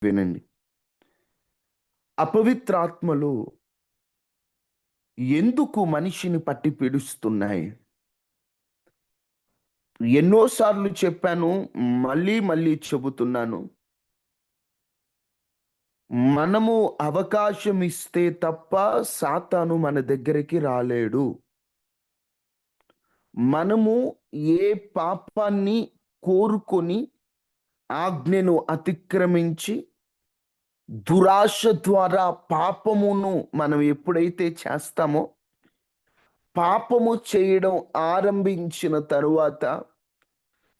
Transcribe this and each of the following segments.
వినండి. అపవిత్రాత్మలు ఎందుకు మనిషిని పట్టి పీడిస్తున్నాయి? ఎన్నో సార్లు చెప్పాను. మళ్ళీ మళ్ళీ చెబుతున్నాను. మనము అవకాశం ఇస్తే తప్ప సాతాను మన దగ్గరికి రాలేడు. మనము ఏ పాపాన్ని కోరుకొని ఆజ్ఞను అతిక్రమించి దురాశ ద్వారా పాపమును మనం ఎప్పుడైతే చేస్తామో, పాపము చేయడం ఆరంభించిన తరువాత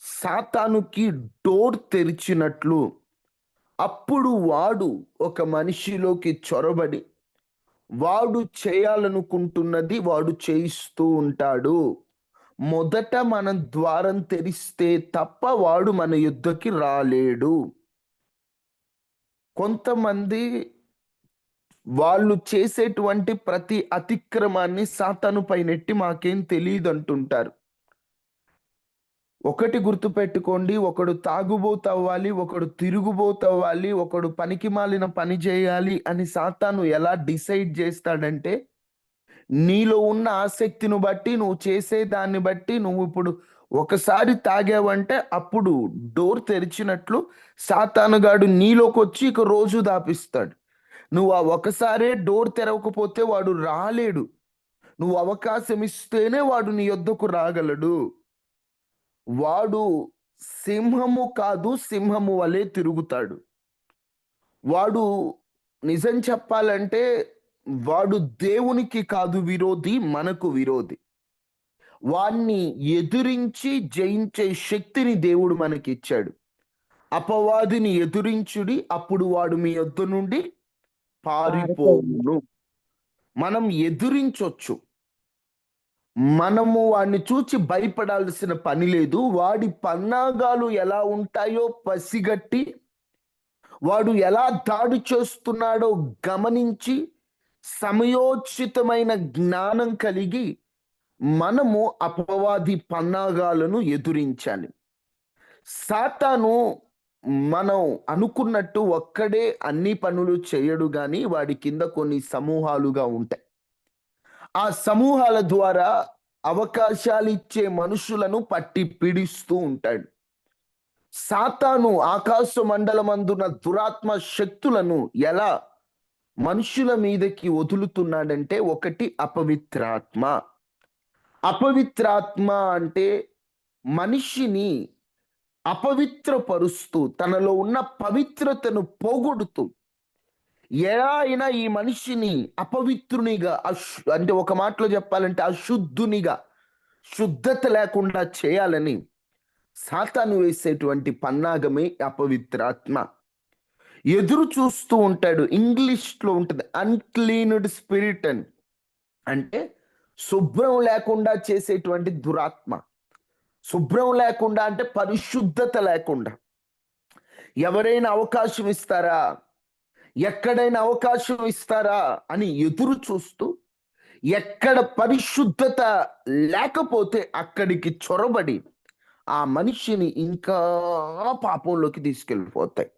సాతానుకి డోర్ తెరిచినట్లు అప్పుడు వాడు ఒక మనిషిలోకి చొరబడి వాడు చేయాలనుకుంటున్నది వాడు చేయిస్తూ ఉంటాడు. మొదట మనం ద్వారం తెరిస్తే తప్ప వాడు మన యుద్ధకి రాలేడు. కొంతమంది వాళ్ళు చేసేటువంటి ప్రతి అతిక్రమాన్ని సాతాను పైనెట్టి మాకేం తెలియదంటుంటారు. ఒకటి గుర్తుపెట్టుకోండి, ఒకడు తాగుబోతవ్వాలి, ఒకడు తిరుగుబోతవ్వాలి, ఒకడు పనికిమాలిన పని చేయాలి అని సాతాను ఎలా డిసైడ్ చేస్తాడంటే, నీలో ఉన్న ఆసక్తిని బట్టి, నువ్వు చేసే దాన్ని బట్టి, నువ్వు ఇప్పుడు ఒకసారి తాగావంటే అప్పుడు డోర్ తెరిచినట్లు సాతానుగాడు నీలోకొచ్చి ఇక రోజు దాపిస్తాడు. నువ్వు ఆ ఒకసారే డోర్ తెరవకపోతే వాడు రాలేడు. నువ్వు అవకాశం ఇస్తేనే వాడు నీ యొద్దకు రాగలడు. వాడు సింహము కాదు, సింహము వలె తిరుగుతాడు. వాడు నిజం చెప్పాలంటే వాడు దేవునికి కాదు విరోధి, మనకు విరోధి. వాణ్ణి ఎదిరించి జయించే శక్తిని దేవుడు మనకిచ్చాడు. అపవాదిని ఎదురించుడి, అప్పుడు వాడు మీ యొద్ద నుండి పారిపోవును. పారిపోవును. మనం ఎదురించొచ్చు. మనము వాడిని చూచి భయపడాల్సిన పని లేదు. వాడి పన్నాగాలు ఎలా ఉంటాయో పసిగట్టి, వాడు ఎలా దాడి చేస్తున్నాడో గమనించి, సమయోచితమైన జ్ఞానం కలిగి మనము అపవాది పన్నాగాలను ఎదురించాలి. సాతాను మనం అనుకున్నట్టు ఒక్కడే అన్ని పనులు చేయడు గాని వాడి కింద కొన్ని సమూహాలుగా ఉంటాయి. ఆ సమూహాల ద్వారా అవకాశాలిచ్చే మనుషులను పట్టి పీడిస్తూ ఉంటాడు. సాతాను ఆకాశ మండలమందున దురాత్మ శక్తులను ఎలా మనుషుల మీదకి వదులుతున్నాడంటే, ఒకటి అపవిత్రాత్మ. అపవిత్రాత్మ అంటే మనిషిని అపవిత్రపరుస్తూ తనలో ఉన్న పవిత్రతను పోగొడుతూ ఎలా అయినా ఈ మనిషిని అపవిత్రునిగా అంటే ఒక మాటలో చెప్పాలంటే అశుద్ధునిగా, శుద్ధత లేకుండా చేయాలని సాతాను వేసేటువంటి పన్నాగమే అపవిత్రాత్మ. ఎదురు చూస్తూ ఉంటాడు. ఇంగ్లీష్లో ఉంటుంది అన్‌క్లీన్డ్ స్పిరిట్ అని. అంటే శుభ్రం లేకుండా చేసేటువంటి దురాత్మ. శుభ్రం లేకుండా అంటే పరిశుద్ధత లేకుండా. ఎవరైనా అవకాశం ఇస్తారా? ఎక్కడైనా అవకాశం ఇస్తారా అని ఎదురు చూస్తూ, ఎక్కడ పరిశుద్ధత లేకపోతే అక్కడికి చొరబడి ఆ మనిషిని ఇంకా పాపంలోకి తీసుకెళ్ళిపోతాయి.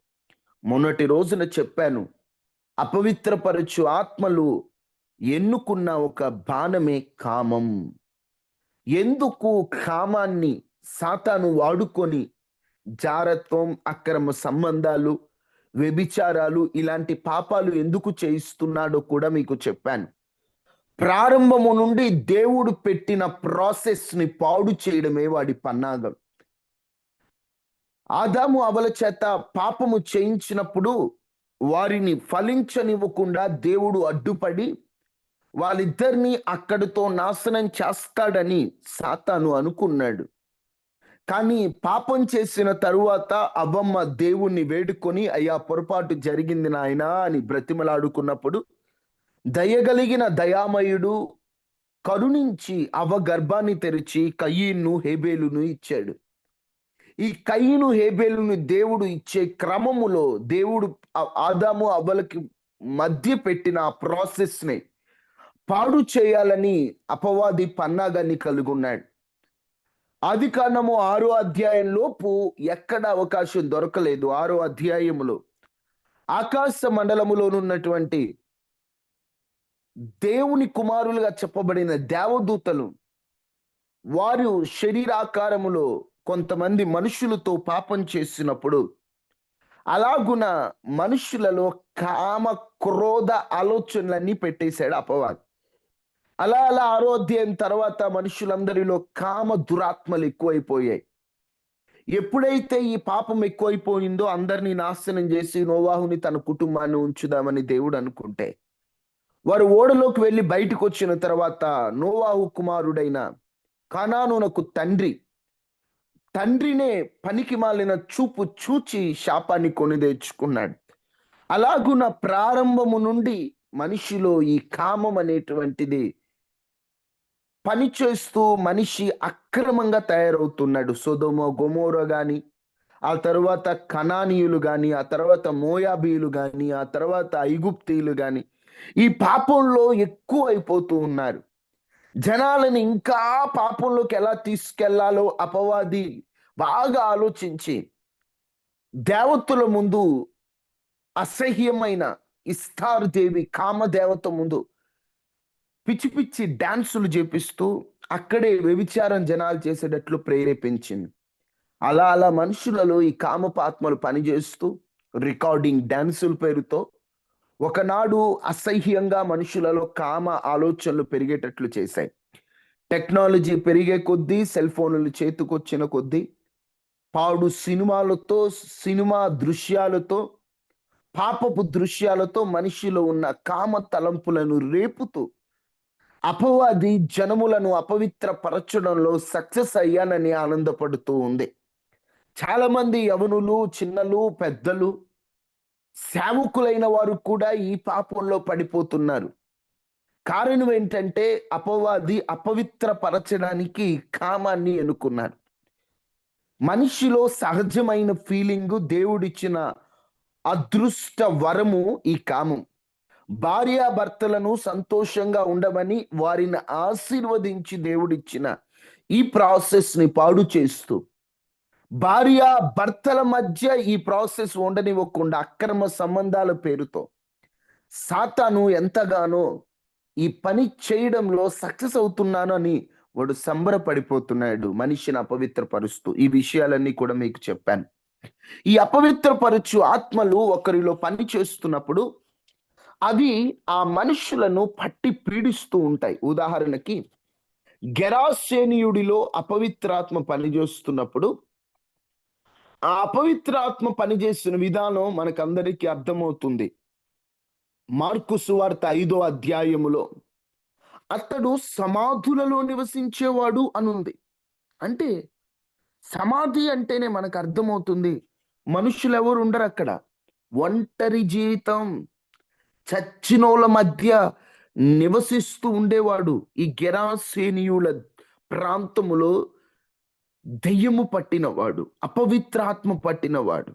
మొన్నటి రోజున చెప్పాను, అపవిత్రపరచు ఆత్మలు ఎన్నుకున్న ఒక బాణమే కామం. ఎందుకు కామాన్ని సాతాను వాడుకొని జారత్వం, అక్రమ సంబంధాలు, వ్యభిచారాలు ఇలాంటి పాపాలు ఎందుకు చేయిస్తున్నాడో కూడా మీకు చెప్పాను. ప్రారంభము నుండి దేవుడు పెట్టిన ప్రాసెస్‌ని పాడు చేయడమే వాడి పన్నాగం. ఆదాము అవ్వల చేత పాపము చేయించినప్పుడు వారిని ఫలించనివ్వకుండా దేవుడు అడ్డుపడి వాళ్ళిద్దరిని అక్కడితో నాశనం చేస్తాడని సాతాను అనుకున్నాడు. కానీ పాపం చేసిన తరువాత అవ్వమ్మ దేవుణ్ణి వేడుకొని, అయ్యా పొరపాటు జరిగింది నాయనా అని బ్రతిమలాడుకున్నప్పుడు, దయగలిగిన దయామయుడు కరుణించి అవ్వ గర్భాన్ని తెరిచి కయీను, హేబేలును ఇచ్చాడు. ఈ కయీను, హేబేలును దేవుడు ఇచ్చే క్రమములో దేవుడు ఆదాము అవ్వలకి మధ్య పెట్టిన ఆ ప్రాసెస్‌ని పాడు చేయాలని అపవాది పన్నాగాన్ని కలుగున్నాడు. ఆదికాండము 6వ అధ్యాయం లోపు ఎక్కడ అవకాశం దొరకలేదు. 6వ అధ్యాయములో ఆకాశ మండలములోనున్నటువంటి దేవుని కుమారులుగా చెప్పబడిన దేవదూతలు వారు శరీరాకారములో కొంతమంది మనుషులతో పాపం చేసినప్పుడు అలాగున మనుషులలో కామ క్రోధ ఆలోచనలన్నీ పెట్టేశాడు అపవాది. అలా అలా 6వ అధ్యాయం తర్వాత మనుషులందరిలో కామ దురాత్మలు ఎక్కువైపోయాయి. ఎప్పుడైతే ఈ పాపం ఎక్కువైపోయిందో అందరినీ నాశనం చేసి నోవాహుని తన కుటుంబాన్ని ఉంచుదామని దేవుడు అనుకుంటే వారు ఓడలోకి వెళ్ళి బయటకు వచ్చిన తర్వాత నోవాహు కుమారుడైన కానానునకు తండ్రినే పనికి మాలిన చూపు చూచి శాపాన్ని కొని తెచ్చుకున్నాడు. అలాగున ప్రారంభము నుండి మనిషిలో ఈ కామం అనేటువంటిది పని చేస్తూ మనిషి అక్రమంగా తయారవుతున్నాడు. సొదొమ గొమోర గాని, ఆ తర్వాత కనానీయులు గాని, ఆ తర్వాత మోయాబీయులు గాని, ఆ తర్వాత ఐగుప్తీయులు గాని ఈ పాపంలో ఎక్కువ అయిపోతూ ఉన్నారు. జనాలను ఇంకా పాపంలోకి ఎలా తీసుకెళ్లాలో అపవాది బాగా ఆలోచించి దేవతల ముందు అసహ్యమైన ఇస్తార్ దేవి కామదేవత ముందు పిచ్చి పిచ్చి డాన్సులు చేపిస్తూ అక్కడే వ్యభిచారం జనాలు చేసేటట్లు ప్రేరేపించింది. అలా అలా మనుషులలో ఈ కామపాత్మలు పనిచేస్తూ రికార్డింగ్ డాన్సుల పేరుతో ఒకనాడు అసహ్యంగా మనుషులలో కామ ఆలోచనలు పెరిగేటట్లు చేశాయి. టెక్నాలజీ పెరిగే కొద్దీ, సెల్ ఫోన్లు చేతికొచ్చిన కొద్దీ పాడు సినిమాలతో, సినిమా దృశ్యాలతో, పాపపు దృశ్యాలతో మనిషిలో ఉన్న కామ తలంపులను రేపుతూ అపవాది జనములను అపవిత్రపరచడంలో సక్సెస్ అయ్యానని ఆనందపడుతూ ఉంది. చాలా మంది యవనులు, చిన్నలు, పెద్దలు, సేవకులైన వారు కూడా ఈ పాపంలో పడిపోతున్నారు. కారణం ఏంటంటే అపవాది అపవిత్రపరచడానికి కామాన్ని ఎన్నుకున్నారు. మనిషిలో సహజమైన ఫీలింగు, దేవుడిచ్చిన అదృష్ట వరము ఈ కామం. భార్యాభర్తలను సంతోషంగా ఉండమని వారిని ఆశీర్వదించి దేవుడిచ్చిన ఈ ప్రాసెస్ ని పాడు చేస్తూ భార్య భర్తల మధ్య ఈ ప్రాసెస్ ఉండనివ్వకుండా అక్రమ సంబంధాల పేరుతో సాతాను ఎంతగానో ఈ పని చేయడంలో సక్సెస్ అవుతున్నాను అని వాడు సంబరపడిపోతున్నాడు, మనిషిని అపవిత్రపరుస్తూ. ఈ విషయాలన్నీ కూడా మీకు చెప్పాను. ఈ అపవిత్రపరచు ఆత్మలు ఒకరిలో పని చేస్తున్నప్పుడు అవి ఆ మనుషులను పట్టి పీడిస్తూ ఉంటాయి. ఉదాహరణకి గెరాసేనీయుడిలో అపవిత్రాత్మ పనిచేస్తున్నప్పుడు ఆ అపవిత్రాత్మ పనిచేస్తున్న విధానం మనకందరికీ అర్థమవుతుంది. మార్కు సువార్త 5వ అధ్యాయములో అతడు సమాధులలో నివసించేవాడు అనుంది. అంటే సమాధి అంటేనే మనకు అర్థమవుతుంది మనుషులు ఎవరు ఉండరు అక్కడ, ఒంటరి జీవితం, చచ్చినోళ్ళ మధ్య నివసిస్తూ ఉండేవాడు. ఈ గెరాసేనీయుల ప్రాంతములో దెయ్యము పట్టినవాడు, అపవిత్రాత్మ పట్టినవాడు.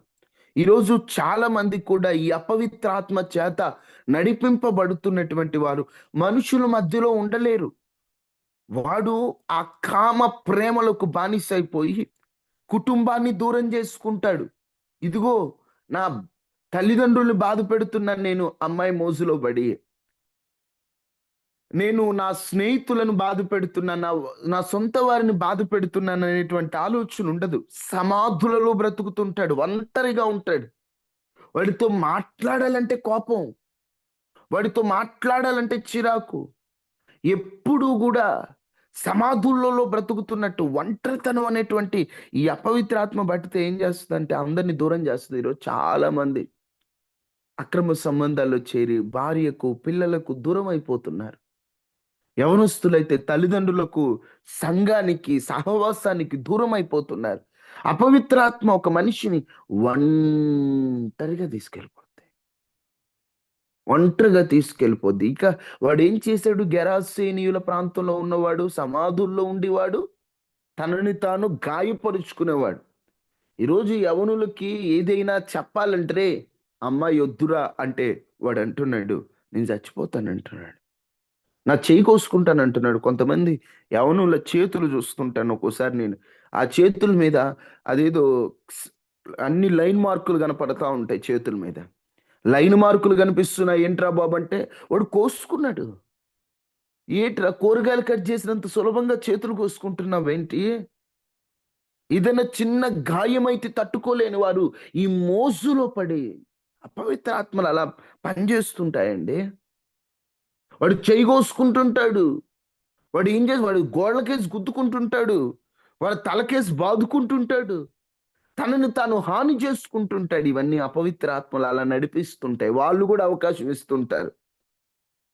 ఈరోజు చాలా మంది కూడా ఈ అపవిత్రాత్మ చేత నడిపింపబడుతున్నటువంటి వారు మనుషుల మధ్యలో ఉండలేరు. వాడు ఆ కామ ప్రేమలకు బానిసైపోయి కుటుంబాన్ని దూరం చేసుకుంటాడు. ఇదిగో నా తల్లిదండ్రుల్ని బాధ పెడుతున్నాను, నేను అమ్మాయి మోజులో పడి, నేను నా స్నేహితులను బాధ పెడుతున్నాను, నా సొంత వారిని బాధ పెడుతున్నాను అనేటువంటి ఆలోచన ఉండదు. సమాధులలో బ్రతుకుతుంటాడు, ఒంటరిగా ఉంటాడు. వాడితో మాట్లాడాలంటే కోపం, వాడితో మాట్లాడాలంటే చిరాకు. ఎప్పుడూ కూడా సమాధులలో బ్రతుకుతున్నట్టు ఒంటరితనం అనేటువంటి ఈ అపవిత్రాత్మ బట్టితే ఏం చేస్తుందంటే అందరినీ దూరం చేస్తుంది. ఈరోజు చాలా మంది అక్రమ సంబంధాల్లో చేరి భార్యకు, పిల్లలకు దూరం అయిపోతున్నారు. యవనస్తులైతే తల్లిదండ్రులకు, సంఘానికి, సహవాసానికి దూరం అయిపోతున్నారు. అపవిత్రాత్మ ఒక మనిషిని ఒంటరిగా తీసుకెళ్ళిపోద్ది. ఇక వాడు ఏం చేశాడు? గెరాసేనీయుల ప్రాంతంలో ఉన్నవాడు, సమాధుల్లో ఉండేవాడు, తనని తాను గాయపరుచుకునేవాడు. ఈరోజు యవనులకి ఏదైనా చెప్పాలంటే అమ్మాయి వద్దురా అంటే వాడు అంటున్నాడు నేను చచ్చిపోతాను అంటున్నాడు, నా చేయి కోసుకుంటాను అంటున్నాడు. కొంతమంది యవనుల చేతులు చూస్తుంటాను ఒక్కోసారి నేను. ఆ చేతుల మీద అదేదో అన్ని లైన్ మార్కులు కనపడతా ఉంటాయి చేతుల మీద. లైన్ మార్కులు కనిపిస్తున్నాయి. ఏంట్రా బాబు అంటే వాడు కోసుకున్నాడు. ఏంట్రా కూరగాయలు కట్ చేసినంత సులభంగా చేతులు కోసుకుంటున్నావేంటి? ఏదైనా చిన్న గాయమైతే తట్టుకోలేని వారు ఈ మోజులో పడి అపవిత్ర ఆత్మలు అలా పనిచేస్తుంటాయండి. వాడు చెయ్యి కోసుకుంటుంటాడు. వాడు ఏం చేసి వాడు గోడలకేసి గుద్దుకుంటుంటాడు. వాడు తలకేసి బాదుకుంటుంటాడు. తనను తాను హాని చేసుకుంటుంటాడు. ఇవన్నీ అపవిత్ర ఆత్మలు అలా నడిపిస్తుంటాయి. వాళ్ళు కూడా అవకాశం ఇస్తుంటారు.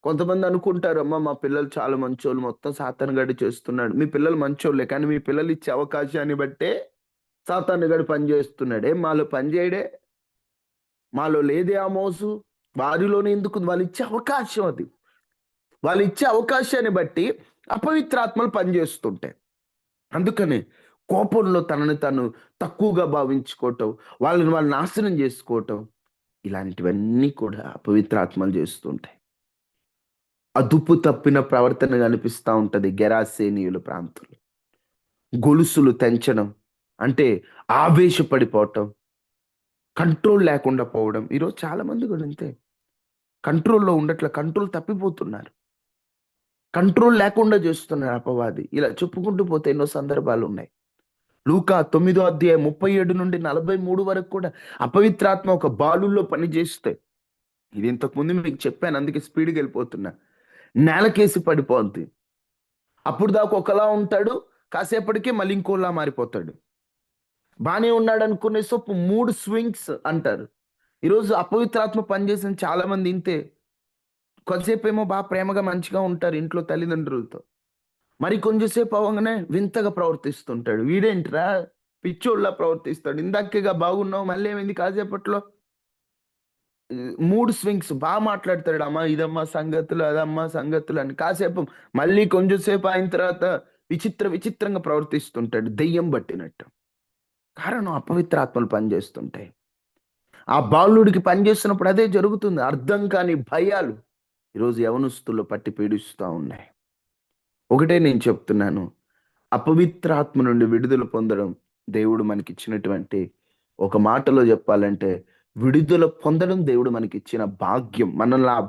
కొంతమంది అనుకుంటారు, అమ్మ మా పిల్లలు చాలా మంచోళ్ళు, మొత్తం సాతాను గడి చేస్తున్నాడు. మీ పిల్లలు మంచోళ్ళే, కానీ మీ పిల్లలు ఇచ్చే అవకాశాన్ని బట్టే సాతాను గడి పని చేస్తున్నాడే. మాలో పని చేయడే, మాలో లేదే ఆ మోసు, వారిలోనే ఎందుకు? వాళ్ళు ఇచ్చే అవకాశం అది. వాళ్ళు ఇచ్చే అవకాశాన్ని బట్టి అపవిత్రాత్మలు పనిచేస్తుంటాయి. అందుకని కోపంలో తనని తను తక్కువగా భావించుకోవటం, వాళ్ళని వాళ్ళు నాశనం చేసుకోవటం, ఇలాంటివన్నీ కూడా అపవిత్రాత్మలు చేస్తుంటాయి. అదుపు తప్పిన ప్రవర్తన కనిపిస్తూ ఉంటది గెరాసేనీయుల ప్రాంతంలో. గొలుసులు తెంచడం అంటే ఆవేశపడిపోవటం, కంట్రోల్ లేకుండా పోవడం. ఈరోజు చాలా మంది కూడా అంతే, కంట్రోల్లో ఉండట్ల, కంట్రోల్ తప్పిపోతున్నారు. కంట్రోల్ లేకుండా చేస్తున్నారు అపవాది. ఇలా చెప్పుకుంటూ పోతే ఎన్నో సందర్భాలు ఉన్నాయి. లూకా 9:37-43 వరకు కూడా అపవిత్రాత్మ ఒక బాలుల్లో పనిచేస్తే, ఇది ఇంతకుముందు మీకు చెప్పాను, అందుకే స్పీడ్గా వెళ్ళిపోతున్నా. నేలకేసి పడిపోద్ది. అప్పుడు దాకా ఒకలా ఉంటాడు, కాసేపటికి మళ్ళీ ఇంకోలా మారిపోతాడు. బానే ఉన్నాడు అనుకునే సొప్పు 3 స్వింగ్స్ అంటారు. ఈరోజు అపవిత్రాత్మ పనిచేసిన చాలా మంది ఇంతే. కొంతసేపు ఏమో బాగా ప్రేమగా మంచిగా ఉంటారు ఇంట్లో తల్లిదండ్రులతో. మరి కొంచెంసేపు అవ్వగానే వింతగా ప్రవర్తిస్తుంటాడు. వీడేంట్రా పిచ్చోళ్ళ ప్రవర్తిస్తాడు. ఇందాకేగా బాగున్నావు, మళ్ళీ ఏమైంది కాసేపట్లో? 3 స్వింగ్స్ బాగా మాట్లాడతాడు. అమ్మా ఇదమ్మా సంగతులు, అదమ్మా సంగతులు అని. కాసేపు మళ్ళీ కొంచెం సేపు అయిన తర్వాత విచిత్రంగా ప్రవర్తిస్తుంటాడు, దెయ్యం పట్టినట్టు. కారణం అపవిత్ర ఆత్మలు పనిచేస్తుంటాయి. ఆ బాలుడికి పనిచేస్తున్నప్పుడు అదే జరుగుతుంది. అర్థం కాని భయాలు ఈరోజు యవనస్తులు పట్టి పీడిస్తూ ఉన్నాయి. ఒకటే నేను చెప్తున్నాను, అపవిత్రాత్మ నుండి విడుదల పొందడం దేవుడు మనకిచ్చినటువంటి, ఒక మాటలో చెప్పాలంటే విడుదల పొందడం దేవుడు మనకిచ్చిన భాగ్యం. మనల్ని ఆ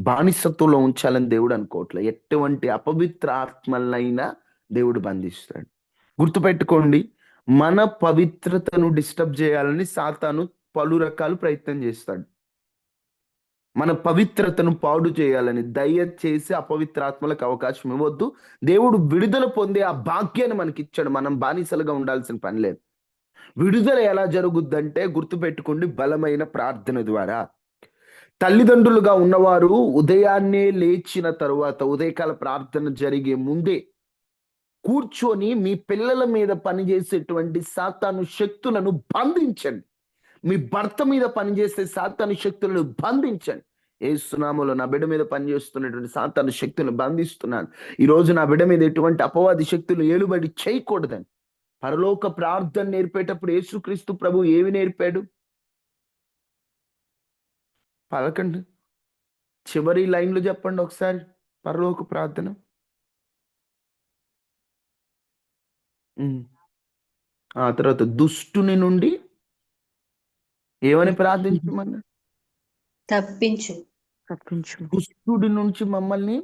బానిసత్వంలో ఉంచాలని దేవుడు అనుకోవట్లే. ఎటువంటి అపవిత్ర ఆత్మలైనా దేవుడు బంధిస్తాడు. గుర్తుపెట్టుకోండి, మన పవిత్రతను డిస్టర్బ్ చేయాలని సాతాను పలు రకాలు ప్రయత్నం చేస్తాడు. మన పవిత్రతను పాడు చేయాలని. దయచేసి అపవిత్రాత్మలకు అవకాశం ఇవ్వద్దు. దేవుడు విడుదల పొందే ఆ భాగ్యాన్ని మనకి ఇచ్చాడు. మనం బానిసలుగా ఉండాల్సిన పని లేదు. విడుదల ఎలా జరుగుద్దంటే గుర్తుపెట్టుకోండి, బలమైన ప్రార్థన ద్వారా. తల్లిదండ్రులుగా ఉన్నవారు ఉదయాన్నే లేచిన తరువాత, ఉదయకాల ప్రార్థన జరిగే ముందే కూర్చొని మీ పిల్లల మీద పనిచేసేటువంటి సాతాను శక్తులను బంధించండి. మీ భర్త మీద పనిచేసే సాతాను శక్తులను బంధించండి. యేసునామములో నా బిడ్డ మీద పనిచేస్తున్నటువంటి సాతాను శక్తులను బంధిస్తున్నాను. ఈరోజు నా బిడ్డ మీద ఎటువంటి అపవాది శక్తులు ఏలుబడి చేయకూడదని పరలోక ప్రార్థన నేర్పేటప్పుడు యేసుక్రీస్తు ప్రభు ఏమి నేర్పాడు? పలకండి, చివరి లైన్లు చెప్పండి ఒకసారి. పరలోక ప్రార్థన ఆ తర్వాత దుష్టుని నుండి ఏమని ప్రార్థించమన్నా? తప్పించు. దుష్టుడి నుంచి మమ్మల్ని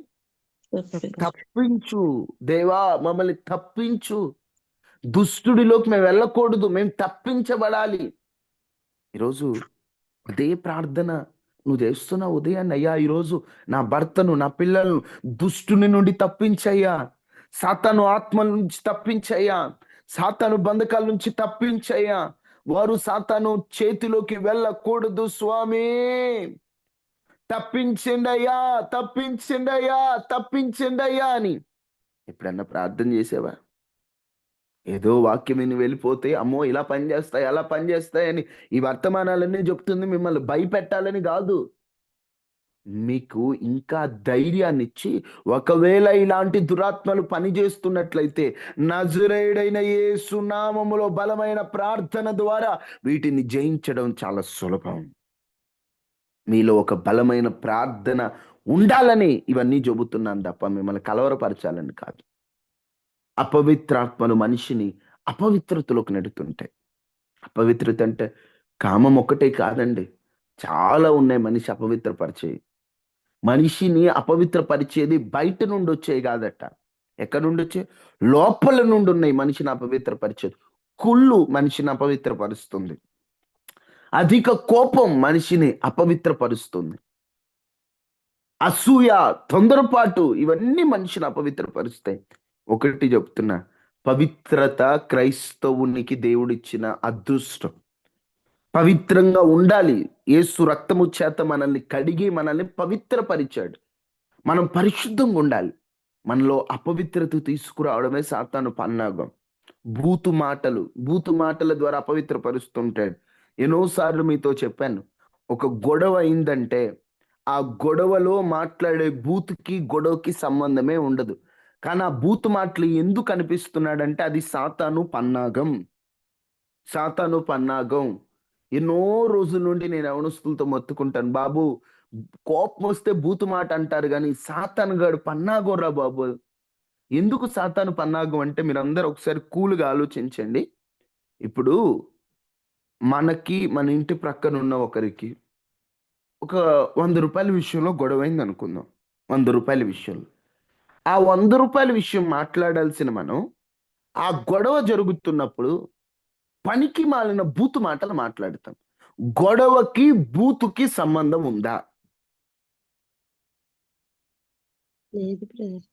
తప్పించు దేవా, మమ్మల్ని తప్పించు. దుష్టుడిలోకి మేము వెళ్ళకూడదు, మేము తప్పించబడాలి. ఈరోజు అదే ప్రార్థన నువ్వు చేస్తున్నావు ఉదయాన్నే. అయ్యా ఈరోజు నా భర్తను, నా పిల్లలను దుష్టుని నుండి తప్పించయ్యా, సాతాను ఆత్మల నుంచి తప్పించయ్యా, సాతాను బంధకాల నుంచి తప్పించయ్యా, వారు సాతాను చేతిలోకి వెళ్ళకూడదు స్వామి, తప్పించండి అయ్యా, తప్పించండి అయ్యా, తప్పించండి అయ్యా అని ఎప్పుడన్నా ప్రార్థన చేసావా? ఏదో వాక్యం విని వెళ్ళిపోతే అమ్మో ఇలా పనిచేస్తాయి, అలా పనిచేస్తాయి అని ఈ వర్తమానాలన్నీ చెప్తుంది మిమ్మల్ని భయపెట్టాలని కాదు. మీకు ఇంకా ధైర్యాన్ని ఇచ్చి, ఒకవేళ ఇలాంటి దురాత్మలు పనిచేస్తున్నట్లయితే నజరేయుడైన యేసు నామములో బలమైన ప్రార్థన ద్వారా వీటిని జయించడం చాలా సులభం. మీలో ఒక బలమైన ప్రార్థన ఉండాలని ఇవన్నీ చెబుతున్నాను తప్ప మిమ్మల్ని కలవరపరచాలని కాదు. అపవిత్రాత్మలు మనిషిని అపవిత్రతలోకి నెడుతుంటాయి. అపవిత్రత అంటే కామం ఒక్కటే కాదండి. చాలా ఉన్నాయి మనిషి అపవిత్రపరిచేవి. మనిషిని అపవిత్రపరిచేది బయట నుండి వచ్చేవి కాదట. ఎక్కడి నుండి వచ్చే? లోపల నుండి ఉన్నాయి మనిషిని అపవిత్రపరిచేది. కుళ్ళు మనిషిని అపవిత్రపరుస్తుంది. అధిక కోపం మనిషిని అపవిత్రపరుస్తుంది. అసూయ, తొందరపాటు ఇవన్నీ మనిషిని అపవిత్రపరుస్తాయి. ఒకటి చెప్తున్నా, పవిత్రత క్రైస్తవునికి దేవుడిచ్చిన అదృష్టం. పవిత్రంగా ఉండాలి. యేసు రక్తము చేత మనల్ని కడిగి మనల్ని పవిత్రపరిచాడు. మనం పరిశుద్ధంగా ఉండాలి. మనలో అపవిత్రత తీసుకురావడమే సాతాను పన్నాగం. బూతు మాటల ద్వారా అపవిత్రపరుస్తుంటాడు. ఎన్నోసార్లు మీతో చెప్పాను, ఒక గొడవ అయిందంటే ఆ గొడవలో మాట్లాడే బూతుకి గొడవకి సంబంధమే ఉండదు. కానీ ఆ బూతు మాటలు ఎందుకు అనిపిస్తున్నాడంటే అది సాతాను పన్నాగం. సాతాను పన్నాగం. ఎన్నో రోజుల నుండి నేను యవనస్తులతో మొత్తుకుంటాను, బాబు కోపం వస్తే బూతు మాట అంటారు కానీ సాతాను గాడు పన్నాగం రా బాబు. ఎందుకు సాతాను పన్నాగం అంటే మీరందరూ ఒకసారి కూల్గా ఆలోచించండి. ఇప్పుడు మనకి మన ఇంటి ప్రక్కన ఉన్న ఒకరికి ఒక 100 రూపాయల విషయంలో గొడవైంది అనుకుందాం. 100 రూపాయల విషయంలో ఆ 100 రూపాయల విషయం మాట్లాడాల్సిన మనం ఆ గొడవ జరుగుతున్నప్పుడు పనికి మాలిన బూతు మాటలు మాట్లాడతాం. గొడవకి బూతుకి సంబంధం ఉందా? లేదు బ్రదర్.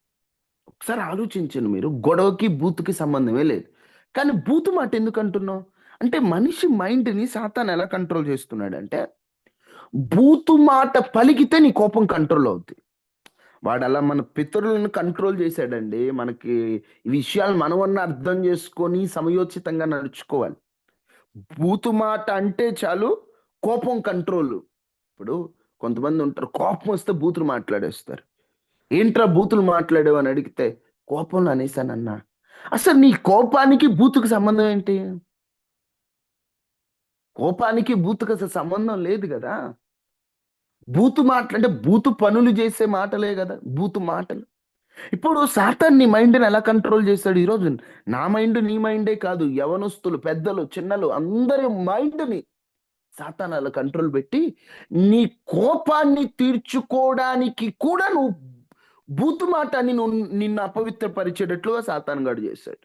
ఒకసారి ఆలోచించండి మీరు. గొడవకి బూతుకి సంబంధమే లేదు. కానీ బూతు మాట ఎందుకు అంటున్నాం అంటే మనిషి మైండ్ని సాతాను ఎలా కంట్రోల్ చేస్తున్నాడంటే బూతు మాట పలికితే నీ కోపం కంట్రోల్ అవుద్ది. వాడు అలా మన పితరులను కంట్రోల్ చేశాడండి. మనకి ఈ విషయాలు మనమన్నా అర్థం చేసుకొని సమయోచితంగా నడుచుకోవాలి. బూతు మాట అంటే చాలు కోపం కంట్రోల్. ఇప్పుడు కొంతమంది ఉంటారు, కోపం వస్తే బూతులు మాట్లాడేస్తారు. ఏంట్రా బూతులు మాట్లాడావు అని అడిగితే కోపంలో అనేసానన్నా. అసలు నీ కోపానికి బూతుకు సంబంధం ఏంటి? కోపానికి బూతుకు అసలు సంబంధం లేదు కదా. బూతు మాటలు అంటే బూతు పనులు చేసే మాటలే కదా బూతు మాటలు. ఇప్పుడు సాతాన్ నీ మైండ్ని ఎలా కంట్రోల్ చేశాడు ఈరోజు? నా మైండ్ నీ మైండే కాదు, యవనస్తులు, పెద్దలు, చిన్నలు అందరి మైండ్ని సాతాన్ అలా కంట్రోల్ పెట్టి నీ కోపాన్ని తీర్చుకోవడానికి కూడా నువ్వు బూతు మాటని నిన్ను అపవిత్రపరిచేటట్లుగా సాతాన్ గాడు చేశాడు.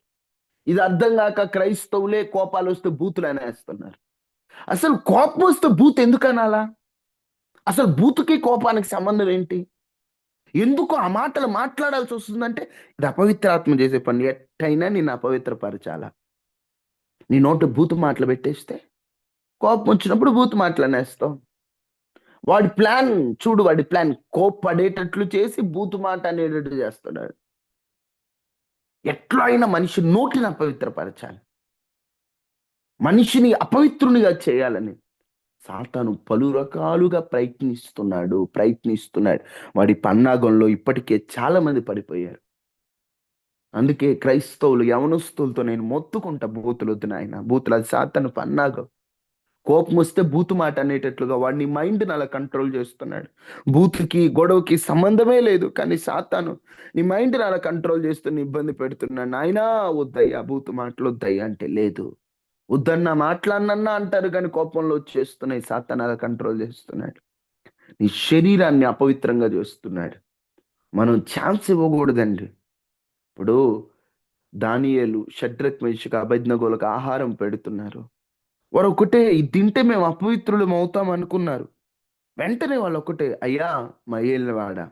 ఇది అర్థం కాక క్రైస్తవులే కోపాలు వస్తే బూతులు అనేస్తున్నారు. అసలు కోపం వస్తే బూత్ ఎందుకు అనాలా? అసలు బూతుకి కోపానికి సంబంధం ఏంటి? ఎందుకు ఆ మాటలు మాట్లాడాల్సి వస్తుందంటే ఇది అపవిత్ర ఆత్మ చేసే పని. ఎట్టయినా నిన్ను అపవిత్రపరచాలా. నీ నోట బూతు మాటలు పెట్టేస్తే కోపం వచ్చినప్పుడు బూతు మాటలు అనేస్తావు. వాడి ప్లాన్ చూడు, వాడి ప్లాన్ కోప్పడేటట్లు చేసి బూతు మాట అనేటట్టు చేస్తాడు. ఎట్లా అయినా మనిషి నోటిని అపవిత్రపరచాలి, మనిషిని అపవిత్రునిగా చేయాలని సాతాను పలు రకాలుగా ప్రయత్నిస్తున్నాడు. వాడి పన్నాగంలో ఇప్పటికే చాలా మంది పడిపోయారు. అందుకే క్రైస్తవులు యవనస్తులతో నేను మొత్తుకుంటా, బూతులు వద్దు నాయన, బూతులు అది సాతాను పన్నాగం. కోపం వస్తే బూతు మాట అనేటట్లుగా వాడిని మైండ్ని అలా కంట్రోల్ చేస్తున్నాడు. బూతుకి గొడవకి సంబంధమే లేదు, కానీ సాతాను నీ మైండ్ని అలా కంట్రోల్ చేస్తున్న ఇబ్బంది పెడుతున్నాడు. నాయనా వద్దయ్యా, బూతు మాటలు వద్దయ్యా అంటే లేదు. వద్దన్నా మాట్లాడినన్నా అంటారు కానీ కోపంలో వచ్చేస్తున్నాయి. సాతాను అలా కంట్రోల్ చేస్తున్నాడు. నీ శరీరాన్ని అపవిత్రంగా చేస్తున్నాడు. మనం ఛాన్స్ ఇవ్వకూడదండి. ఇప్పుడు దానియేలు, షడ్రక్, మేషక్, అబేద్నెగోలకు ఆహారం పెడుతున్నారు. వారు ఒకటే, ఇది తింటే మేము అపవిత్రులం అవుతాం అనుకున్నారు. వెంటనే వాళ్ళు ఒకటే, అయ్యా మా ఏలినవాడా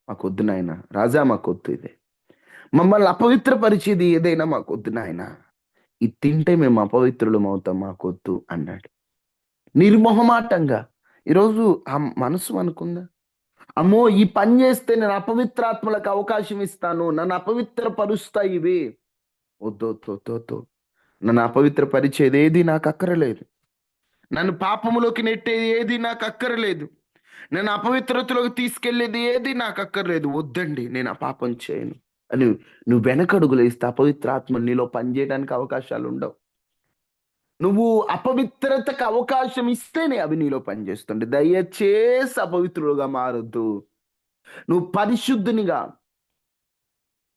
మాకొద్దు నాయన, రాజా మాకొద్దు, ఇదే మమ్మల్ని అపవిత్రపరిచేది ఏదైనా మాకొద్దు నాయన, ఇది తింటే మేము అపవిత్రులం అవుతాం మాకొద్దు అన్నాడు నిర్మోహమాటంగా. ఈరోజు ఆ మనసు అనుకుందా, అమ్మో ఈ పని చేస్తే నేను అపవిత్రాత్మలకు అవకాశం ఇస్తాను, నన్ను అపవిత్రపరుస్తాయి ఇవి, వద్దు, నన్ను అపవిత్రపరిచేది ఏది నాకు అక్కరలేదు, నన్ను పాపములోకి నెట్టేది ఏది నాకు అక్కరలేదు, నన్ను అపవిత్రతలోకి తీసుకెళ్లేది ఏది నాకు అక్కర్లేదు, వద్దండి నేను ఆ పాపం చేయను అని నువ్వు వెనకడుగులు వేస్తే అపవిత్రాత్మ నీలో పనిచేయడానికి అవకాశాలు ఉండవు. నువ్వు అపవిత్రతకు అవకాశం ఇస్తేనే అవి నీలో పనిచేస్తుండే. దయచేసి అపవిత్రులుగా మారొద్దు. నువ్వు పరిశుద్ధునిగా,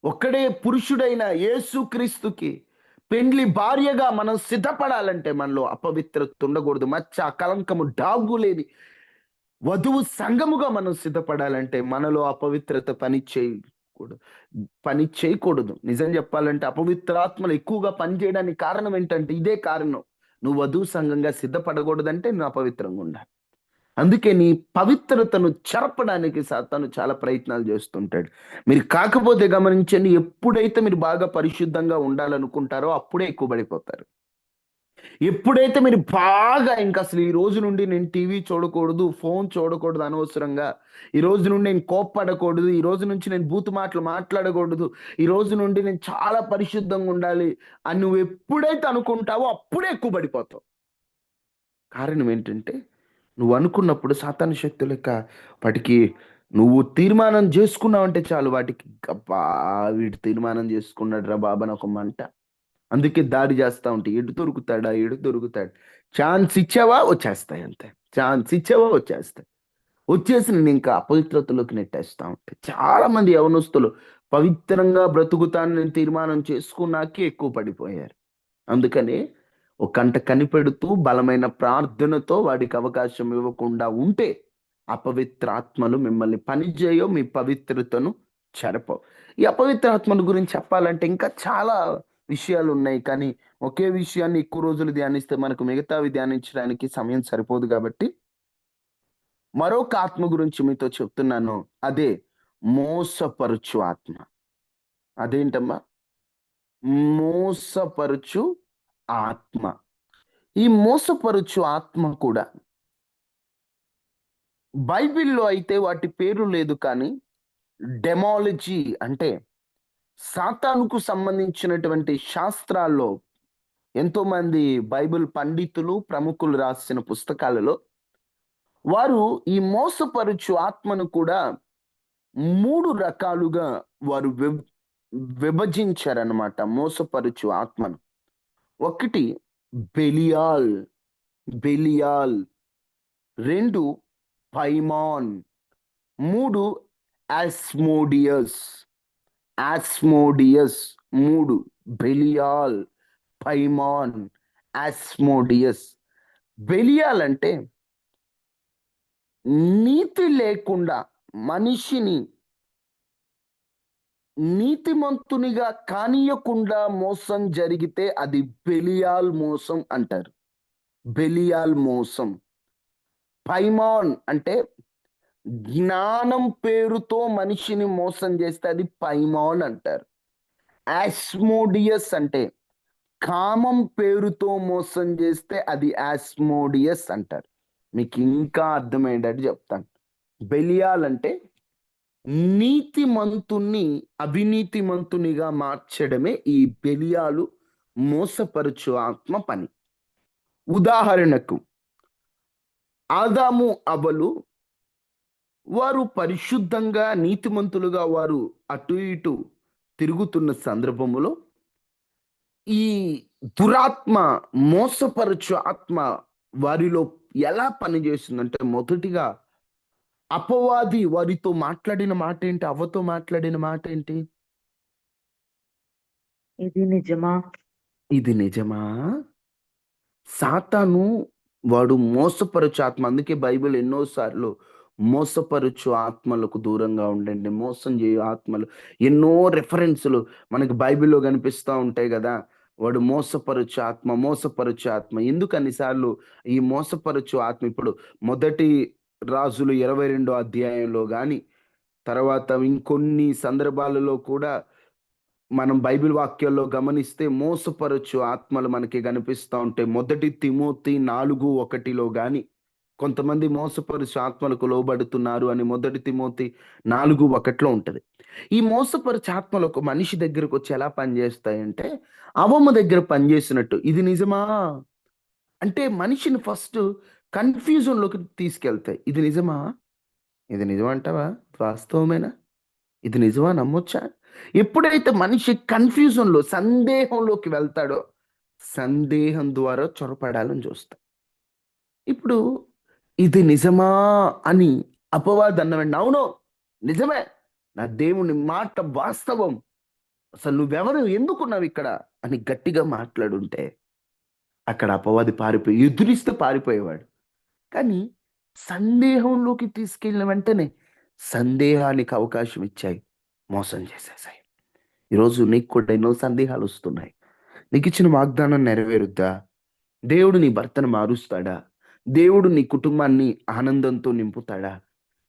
ఒక్కడే పురుషుడైన యేసుక్రీస్తుకి పెండ్లి భార్యగా మనం సిద్ధపడాలంటే మనలో అపవిత్రత ఉండకూడదు. మచ్చ, కలంకము, డాగు లేని వధువు సంఘముగా మనం సిద్ధపడాలంటే మనలో అపవిత్రత పని చేయకూడదు. నిజం చెప్పాలంటే అపవిత్రాత్మలు ఎక్కువగా పని చేయడానికి కారణం ఏంటంటే ఇదే కారణం. నువ్వు వధువు సంఘంగా సిద్ధపడకూడదంటే నువ్వు అపవిత్రంగా ఉండాలి. అందుకే నీ పవిత్రతను చెరపడానికి సాతాను చాలా ప్రయత్నాలు చేస్తుంటాడు. మీరు కాకపోతే గమనించండి, ఎప్పుడైతే మీరు బాగా పరిశుద్ధంగా ఉండాలనుకుంటారో అప్పుడే ఎక్కువ పడిపోతారు. ఎప్పుడైతే మీరు బాగా ఇంక అసలు ఈ రోజు నుండి నేను టీవీ చూడకూడదు, ఫోన్ చూడకూడదు అనవసరంగా, ఈ రోజు నుండి నేను కోప్పడకూడదు, ఈ రోజు నుంచి నేను బూతు మాటలు మాట్లాడకూడదు, ఈ రోజు నుండి నేను చాలా పరిశుద్ధంగా ఉండాలి అని నువ్వు ఎప్పుడైతే అనుకుంటావో అప్పుడే ఎక్కువ పడిపోతావు. కారణం ఏంటంటే నువ్వు అనుకున్నప్పుడు సాతాను శక్తి లెక్క వాటికి నువ్వు తీర్మానం చేసుకున్నావంటే చాలు, వాటికి అబ్బా వీడు తీర్మానం చేసుకున్నాడు రా బాబా అని ఒక మంట. అందుకే దాడి చేస్తా ఉంటాయి. ఎడు దొరుకుతాడు, ఛాన్స్ ఇచ్చావా వచ్చేస్తాయి, అంతే. ఛాన్స్ ఇచ్చావా వచ్చేస్తాయి. వచ్చేసి నేను ఇంకా అపవిత్రతలోకి నెట్టేస్తా ఉంటాయి. చాలా మంది యవనస్తులు పవిత్రంగా బ్రతుకుతాను నేను తీర్మానం చేసుకున్నాకే ఎక్కువ పడిపోయారు. అందుకని ఒక కంట కనిపెడుతూ బలమైన ప్రార్థనతో వాడికి అవకాశం ఇవ్వకుండా ఉంటే అపవిత్రాత్మలు మిమ్మల్ని పనిచేయో, మీ పవిత్రతను చెరపవు. ఈ అపవిత్రాత్మల గురించి చెప్పాలంటే ఇంకా చాలా విషయాలు ఉన్నాయి. కానీ ఒకే విషయాన్ని ఎక్కువ రోజులు ధ్యానిస్తే మనకు మిగతావి ధ్యానించడానికి సమయం సరిపోదు. కాబట్టి మరొక ఆత్మ గురించి మీతో చెప్తున్నాను. అదే మోసపరుచు ఆత్మ. అదేంటమ్మా? మోసపరుచు ఆత్మ. ఈ మోసపరుచు ఆత్మ కూడా బైబిల్లో అయితే వాటి పేరు లేదు, కానీ డెమాలజీ అంటే సాతానుకు సంబంధించినటువంటి శాస్త్రాల్లో ఎంతో మంది బైబిల్ పండితులు ప్రముఖులు రాసిన పుస్తకాలలో వారు ఈ మోసపరుచు ఆత్మను కూడా 3 రకాలుగా వారు విభజించారన్నమాట. మోసపరుచు ఆత్మను. ఒకటి బెలియాల్, బెలియాల్. 2 పైమాన్. 3 ఆస్మోడియస్, ఆస్మోడియస్. 3 బెలియాల్, పైమాన్, ఆస్మోడియస్. బెలియాల్ అంటే నీతి లేకుండా మనిషిని నీతిమంతునిగా కానీయకుండా మోసం జరిగితే అది బెలియాల్ మోసం అంటారు. బెలియాల్ మోసం. పైమాన్ అంటే జ్ఞానం పేరుతో మనిషిని మోసం చేస్తే అది పైమాన్ అంటారు. ఆస్మోడియస్ అంటే కామం పేరుతో మోసం చేస్తే అది ఆస్మోడియస్ అంటారు. మీకు ఇంకా అర్థమయ్యేటట్టు చెప్తాను. బెలియాల్ అంటే నీతిమంతుణ్ణి అవినీతిమంతునిగా మార్చడమే ఈ బెలియాలు మోసపరుచు ఆత్మ పని. ఉదాహరణకు ఆదాము అవ్వలు వారు పరిశుద్ధంగా నీతిమంతులుగా వారు అటు ఇటు తిరుగుతున్న సందర్భములో ఈ దురాత్మ మోసపరుచు ఆత్మ వారిలో ఎలా పనిచేస్తుందంటే, మొదటిగా అపవాది వారితో మాట్లాడిన మాట ఏంటి? అవ్వతో మాట్లాడిన మాట ఏంటి? ఇది నిజమా? ఇది నిజమా? సాతాను వాడు మోసపరుచు ఆత్మ. అందుకే బైబిల్ ఎన్నోసార్లు మోసపరుచు ఆత్మలకు దూరంగా ఉండండి, మోసం చేయు ఆత్మలు, ఎన్నో రెఫరెన్సులు మనకి బైబిల్లో కనిపిస్తూ ఉంటాయి కదా. వాడు మోసపరుచు ఆత్మ, మోసపరుచు ఆత్మ. ఎందుకు అన్నిసార్లు ఈ మోసపరుచు ఆత్మ? ఇప్పుడు మొదటి రాజులు 22వ అధ్యాయంలో కానీ తర్వాత ఇంకొన్ని సందర్భాలలో కూడా మనం బైబిల్ వాక్యాల్లో గమనిస్తే మోసపరచు ఆత్మలు మనకి కనిపిస్తూ ఉంటాయి. మొదటి తిమోతి 4:1లో కానీ కొంతమంది మోసపరుచు ఆత్మలకు లోబడుతున్నారు అని మొదటి తిమోతి 4:1లో ఉంటది. ఈ మోసపరుచు ఆత్మలు ఒక మనిషి దగ్గరకు వచ్చి ఎలా పనిచేస్తాయంటే అవమ్మ దగ్గర పనిచేసినట్టు. ఇది నిజమా అంటే మనిషిని ఫస్ట్ కన్ఫ్యూజన్లోకి తీసుకెళ్తాయి. ఇది నిజమా? ఇది నిజమంటావా? వాస్తవమేనా? ఇది నిజమా? నమ్మొచ్చా? ఎప్పుడైతే మనిషి కన్ఫ్యూజన్లో సందేహంలోకి వెళ్తాడో సందేహం ద్వారా చొరపడాలని చూస్తాం. ఇప్పుడు ఇది నిజమా అని అపవాది అన్న వెంటనే అవును నిజమే, నా దేవుని మాట వాస్తవం, అసలు నువ్వెవరు, ఎందుకున్నావు ఇక్కడ అని గట్టిగా మాట్లాడుంటే అక్కడ అపవాది ఎదురిస్తే పారిపోయేవాడు. కానీ సందేహంలోకి తీసుకెళ్ళిన వెంటనే సందేహానికి అవకాశం ఇచ్చాయి, మోసం చేసేసాయి. ఈరోజు నీకు కూడా ఎన్నో సందేహాలు వస్తున్నాయి. నీకు ఇచ్చిన వాగ్దానం నెరవేరుద్దా? దేవుడు నీ భర్తను మారుస్తాడా? దేవుడు నీ కుటుంబాన్ని ఆనందంతో నింపుతాడా?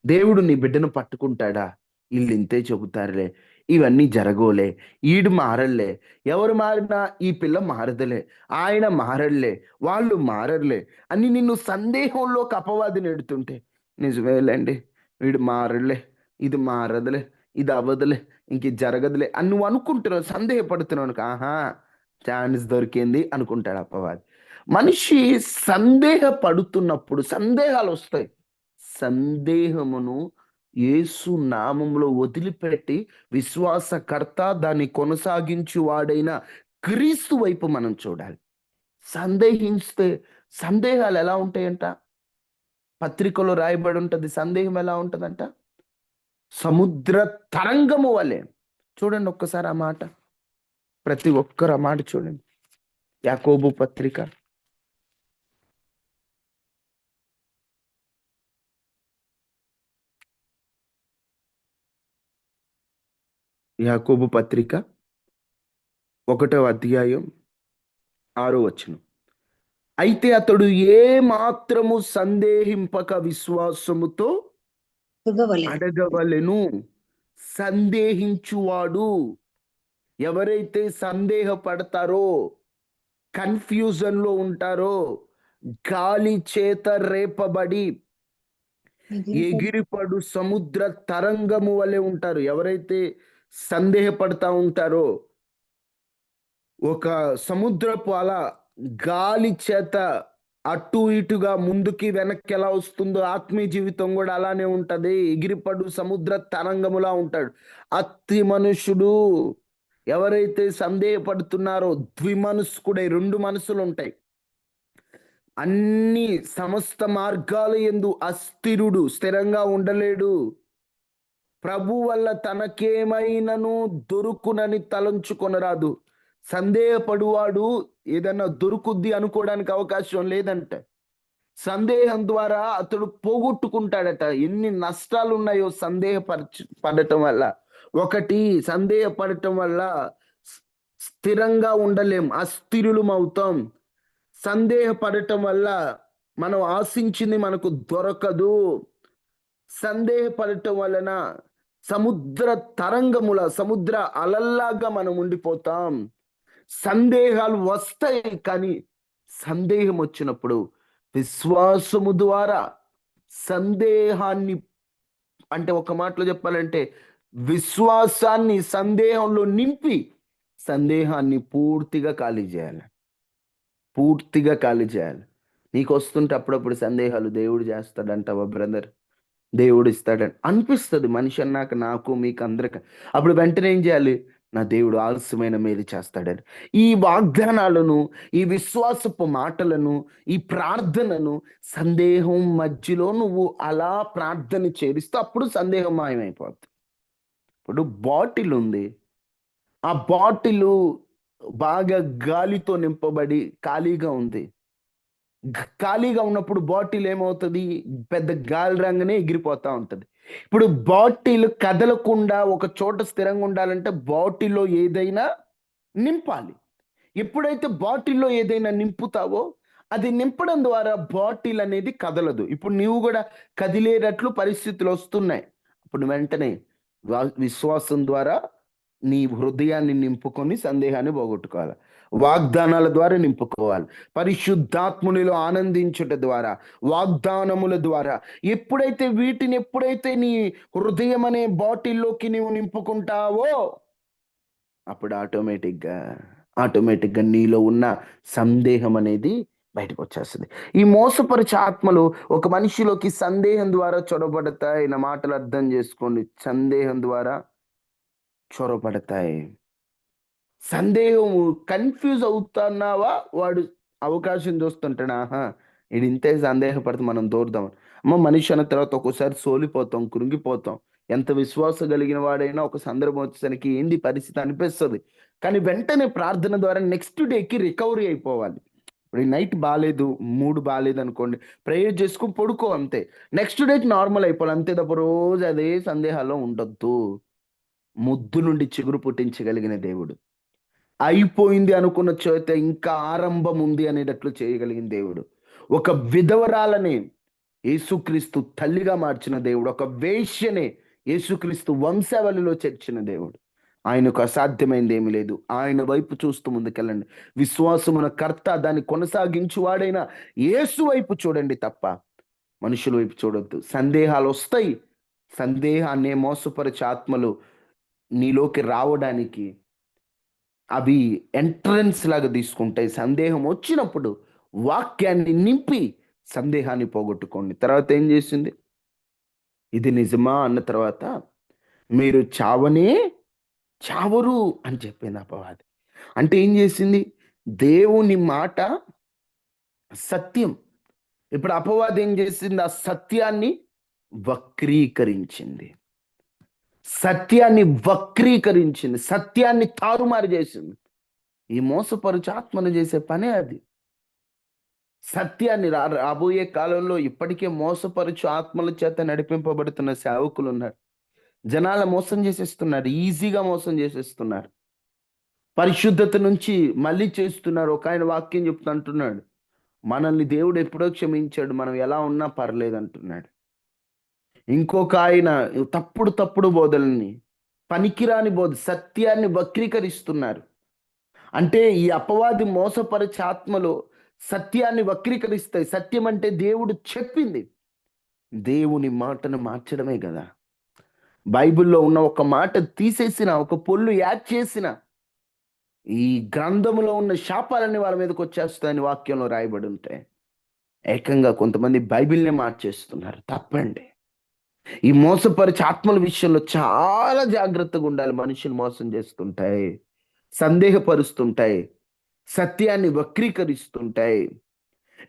దేవుడు నీ బిడ్డను పట్టుకుంటాడా? ఈళ్ళు ఇంతే చెబుతారులే, ఇవన్నీ జరగవులే, ఈడు మారడులే, ఎవరు మారినా ఈ పిల్ల మారదులే, ఆయన మారడులే, వాళ్ళు మారరులే అని నిన్ను సందేహంలోకి అపవాది నెడుతుంటే, నిజమేలేండి, వీడు మారడులే, ఇది మారదులే, ఇది అవ్వదులే, ఇంక ఇది జరగదులే అని నువ్వు అనుకుంటున్నావు, సందేహపడుతున్నావు అనుకో. ఆహా, ఛాన్స్ దొరికింది అనుకుంటాడు అపవాది. మనిషి సందేహపడుతున్నప్పుడు సందేహాలు వస్తాయి. సందేహమును యేసు నామములో వదిలిపెట్టి విశ్వాసకర్త, దాన్ని కొనసాగించు వాడైన క్రీస్తు వైపు మనం చూడాలి. సందేహిస్తే సందేహాలు ఎలా ఉంటాయంట? పత్రికలో రాయబడి ఉంటది. సందేహం ఎలా ఉంటదంట? సముద్ర తరంగము వలె. చూడండి ఒక్కసారి ఆ మాట. ప్రతి ఒక్కరు ఆ మాట చూడండి. యాకోబు పత్రిక యాకోబు పత్రిక 1వ అధ్యాయం 6వ వచనం. అయితే అతడు ఏ మాత్రము సందేహింపక విశ్వాసముతో అడగవలెను. అడగవలెను. సందేహించువాడు, ఎవరైతే సందేహపడతారో, కన్ఫ్యూజన్ లో ఉంటారో, గాలి చేత రేపబడి ఎగిరిపడు సముద్ర తరంగము వలె ఉంటారు. ఎవరైతే సందేహపడతా ఉంటారో, ఒక సముద్రపు అల గాలి చేత అటు ఇటుగా ముందుకి వెనక్కి ఎలా వస్తుందో, ఆత్మీయ జీవితం కూడా అలానే ఉంటది. ఎగిరిపడు సముద్ర తరంగములా ఉంటాడు అతి మనుషుడు. ఎవరైతే సందేహపడుతున్నారో, ద్విమనస్కుడై, 2 మనసులు ఉంటాయి. అన్ని సమస్త మార్గాల యందు అస్థిరుడు, స్థిరంగా ఉండలేడు. ప్రభు వల్ల తనకేమైనను దొరుకునని తలంచుకొనరాదు. సందేహపడువాడు ఏదన్నా దొరుకుద్ది అనుకోవడానికి అవకాశం లేదంట. సందేహం ద్వారా అతడు పోగొట్టుకుంటాడట. ఎన్ని నష్టాలు ఉన్నాయో పడటం వల్ల. ఒకటి, సందేహపడటం వల్ల స్థిరంగా ఉండలేం, అస్థిరులం అవుతాం. సందేహపడటం వల్ల మనం ఆశించింది మనకు దొరకదు. సందేహపడటం వలన సముద్ర తరంగముల, సముద్ర అలల్లాగా మనం ఉండిపోతాం. సందేహాలు వస్తాయి, కానీ సందేహం వచ్చినప్పుడు విశ్వాసము ద్వారా సందేహాన్ని, అంటే ఒక మాటలో చెప్పాలంటే విశ్వాసాన్ని సందేహంలో నింపి సందేహాన్ని పూర్తిగా ఖాళీ చేయాలి. పూర్తిగా ఖాళీ చేయాలి. నీకు వస్తుంటే అప్పుడప్పుడు సందేహాలు, దేవుడు చేస్తాడంటావా బ్రదర్? దేవుడు ఇస్తాడని అనిపిస్తుంది మనిషి అన్నాక, నాకు మీకు అందరికి. అప్పుడు వెంటనే ఏం చేయాలి? నా దేవుడు ఆలస్యమైన మేలు చేస్తాడని ఈ వాగ్దానాలను, ఈ విశ్వాసపు మాటలను, ఈ ప్రార్థనను సందేహం మధ్యలో నువ్వు అలా ప్రార్థన చేరిస్తే అప్పుడు సందేహం మాయమైపోతుంది. ఇప్పుడు బాటిల్ ఉంది, ఆ బాటిల్ బాగా గాలితో నింపబడి ఖాళీగా ఉంది. ఖాళీగా ఉన్నప్పుడు బాటిల్ ఏమవుతుంది? పెద్ద గాలి రంగనే ఎగిరిపోతా ఉంటది. ఇప్పుడు బాటిల్ కదలకుండా ఒక చోట స్థిరంగా ఉండాలంటే బాటిల్లో ఏదైనా నింపాలి. ఎప్పుడైతే బాటిల్లో ఏదైనా నింపుతావో, అది నింపడం ద్వారా బాటిల్ అనేది కదలదు. ఇప్పుడు నీవు కూడా కదిలేటట్లు పరిస్థితులు వస్తున్నాయి. అప్పుడు వెంటనే విశ్వాసం ద్వారా నీ హృదయాన్ని నింపుకొని సందేహాన్ని పోగొట్టుకోవాలి. వాగ్దానాల ద్వారా నింపుకోవాలి. పరిశుద్ధాత్మునిలో ఆనందించుట ద్వారా, వాగ్దానముల ద్వారా. ఎప్పుడైతే నీ హృదయం అనే బాటిల్లోకి నీవు నింపుకుంటావో, అప్పుడు ఆటోమేటిక్గా నీలో ఉన్న సందేహం అనేది బయటకు వచ్చేస్తుంది. ఈ మోసపరిచే ఆత్మలు ఒక మనిషిలోకి సందేహం ద్వారా చొరబడతాయి. నా మాటలు అర్థం చేసుకోండి. సందేహం ద్వారా చొరబడతాయి. సందేహం, కన్ఫ్యూజ్ అవుతున్నావా? వాడు అవకాశం చూస్తుంటాడు. ఆహా, ఇది ఇంతే సందేహపడితే మనం దూరదాం. అమ్మ, మనిషి అన్న తర్వాత ఒక్కోసారి సోలిపోతాం, కృంగిపోతాం. ఎంత విశ్వాసం కలిగిన వాడైనా ఒక సందర్భం వచ్చేసరికి ఏంది పరిస్థితి అనిపిస్తుంది. కానీ వెంటనే ప్రార్థన ద్వారా నెక్స్ట్ డేకి రికవరీ అయిపోవాలి. ఇప్పుడు ఈ నైట్ బాగాలేదు, మూడ్ బాగాలేదు అనుకోండి, ప్రేయర్ చేసుకుని పడుకో అంతే. నెక్స్ట్ డేకి నార్మల్ అయిపోవాలి అంతే తప్ప రోజు అదే సందేహాల్లో ఉండొద్దు. ముద్దు నుండి చిగురు పుట్టించగలిగిన దేవుడు, అయిపోయింది అనుకున్న చోట ఇంకా ఆరంభం ఉంది అనేటట్లు చేయగలిగిన దేవుడు, ఒక విధవరాలని యేసుక్రీస్తు తల్లిగా మార్చిన దేవుడు, ఒక వేశ్యని యేసుక్రీస్తు వంశావళిలో చేర్చిన దేవుడు. ఆయనకు అసాధ్యమైంది ఏమీ లేదు. ఆయన వైపు చూస్తూ ముందుకెళ్ళండి. విశ్వాసమున కర్త, దాన్ని కొనసాగించువాడైన యేసు వైపు చూడండి తప్ప మనుషుల వైపు చూడొద్దు. సందేహాలు వస్తాయి. సందేహాన్ని మోసపరిచే ఆత్మలు నీలోకి రావడానికి అవి ఎంట్రన్స్ లాగా తీసుకుంటాయి. సందేహం వచ్చినప్పుడు వాక్యాన్ని నింపి సందేహాన్ని పోగొట్టుకోండి. తర్వాత ఏం చేసింది? ఇది నిజమా అన్న తర్వాత మీరు చావనే చావరు అని చెప్పింది అపవాది. అంటే ఏం చేసింది? దేవుని మాట సత్యం. ఇప్పుడు అపవాది ఏం చేసింది? ఆ సత్యాన్ని వక్రీకరించింది. సత్యాన్ని తారుమారు చేసింది. ఈ మోసపరుచు ఆత్మను చేసే పనే అది. సత్యాన్ని రాబోయే కాలంలో ఇప్పటికే మోసపరుచు ఆత్మల చేత నడిపింపబడుతున్న సేవకులు ఉన్నారు. జనాల మోసం చేసేస్తున్నారు, ఈజీగా మోసం చేసేస్తున్నారు. పరిశుద్ధత నుంచి మళ్ళీ చేస్తున్నారు. ఒక ఆయన వాక్యం చెప్తూ అంటున్నాడు, మనల్ని దేవుడు ఎప్పుడో క్షమించాడు, మనం ఎలా ఉన్నా పర్లేదు అంటున్నాడు. ఇంకొక ఆయన తప్పుడు బోధల్ని, పనికిరాని బోధ, సత్యాన్ని వక్రీకరిస్తున్నారు. అంటే ఈ అపవాది మోసపరిచే ఆత్మలో సత్యాన్ని వక్రీకరిస్తాయి. సత్యం అంటే దేవుడు చెప్పింది, దేవుని మాటను మార్చడమే కదా. బైబిల్లో ఉన్న ఒక మాట తీసేసిన, ఒక పొల్లు యాడ్ చేసిన ఈ గ్రంథములో ఉన్న శాపాలన్నీ వాళ్ళ మీదకి వచ్చేస్తాయని వాక్యంలో రాయబడి ఉంటాయి. ఏకంగా కొంతమంది బైబిల్నే మార్చేస్తున్నారు. తప్పండి. ఈ మోసపరిచే ఆత్మల విషయంలో చాలా జాగ్రత్తగా ఉండాలి. మనుషులు మోసం చేస్తుంటాయి, సందేహపరుస్తుంటాయి, సత్యాన్ని వక్రీకరిస్తుంటాయి.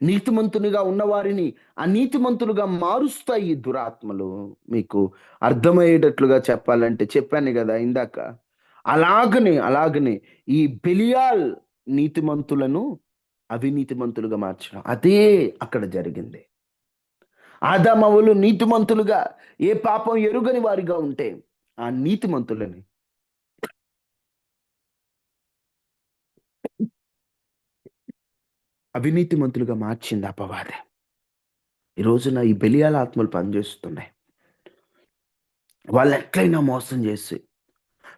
నీతిమంతునిగా ఉన్నవారిని అనీతిమంతులుగా మారుస్తాయి ఈ దురాత్మలు. మీకు అర్థమయ్యేటట్లుగా చెప్పాలంటే చెప్పాను కదా ఇందాక, అలాగనే ఈ బెలియాల్ నీతిమంతులను అవినీతిమంతులుగా మార్చడం, అదే అక్కడ జరిగింది. ఆదామవులు నీతిమంతులుగా, ఏ పాపం ఎరుగని వారిగా ఉంటే ఆ నీతిమంతులని అవినీతిమంతులుగా మార్చింది అపవాది. ఈ రోజున ఈ బెలియాల ఆత్మలు పనిచేస్తున్నాయి. వాళ్ళు ఎట్లయినా మోసం చేసి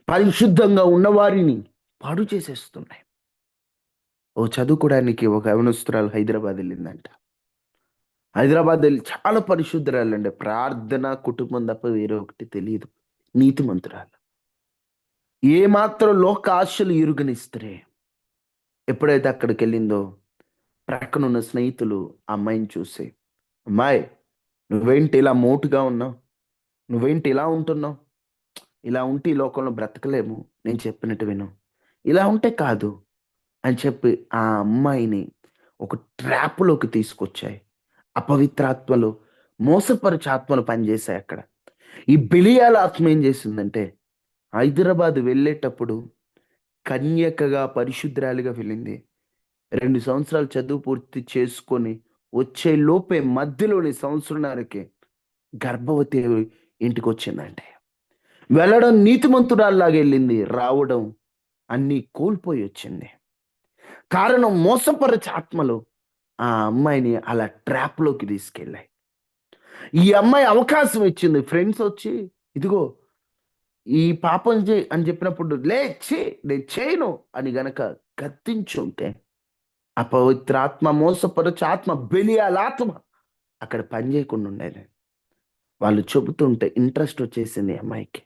పరిశుద్ధంగా ఉన్నవారిని పాడు చేసేస్తున్నాయి. ఓ చదువుకోవడానికి ఒక యవనస్తురాలు హైదరాబాద్ వెళ్ళిందంట. హైదరాబాద్ వెళ్ళి చాలా పరిశుద్ధురాలండి, ప్రార్థన, కుటుంబం తప్ప వేరే ఒకటి తెలియదు, నీతిమంతురాలు. ఏమాత్రం లోక ఆశలు ఇరుగనిస్తే ఎప్పుడైతే అక్కడికి వెళ్ళిందో ప్రక్కనున్న స్నేహితులు ఆ అమ్మాయిని చూసి, అమ్మాయి నువ్వేంటి ఇలా మోటుగా ఉన్నావు, నువ్వేంటి ఇలా ఉంటున్నావు, ఇలా ఉంటే ఈ లోకంలో బ్రతకలేము, నేను చెప్పినట్టు విను, ఇలా ఉంటే కాదు అని చెప్పి ఆ అమ్మాయిని ఒక ట్రాప్లోకి తీసుకొచ్చాయి. అపవిత్రాత్మలు, మోసపరిచే ఆత్మలు పనిచేశాయి అక్కడ. ఈ బెలియాల ఆత్మ ఏం చేసిందంటే హైదరాబాద్ వెళ్ళేటప్పుడు కన్యకగా పరిశుద్ధరాలిగా వెళ్ళింది. 2 సంవత్సరాలు చదువు పూర్తి చేసుకొని వచ్చే లోపే మధ్యలోని సంవత్సరంన్నరకి గర్భవతి ఇంటికి వచ్చిందంటే, వెళ్ళడం నీతిమంతురాల్లాగా వెళ్ళింది, రావడం అన్నీ కోల్పోయి వచ్చింది. కారణం మోసపరిచే ఆత్మలు ఆ అమ్మాయిని అలా ట్రాప్లోకి తీసుకెళ్ళాయి. ఈ అమ్మాయి అవకాశం ఇచ్చింది. ఫ్రెండ్స్ వచ్చి ఇదిగో ఈ పాపం చేయి అని చెప్పినప్పుడు నేను చేయను అని గనక గద్దించుంటే అపవిత్రాత్మ, మోసపరచు ఆత్మ, బెలియాల ఆత్మ అక్కడ పని చేయకుండా ఉండేది. వాళ్ళు చెబుతుంటే ఇంట్రెస్ట్ వచ్చేసింది అమ్మాయికి.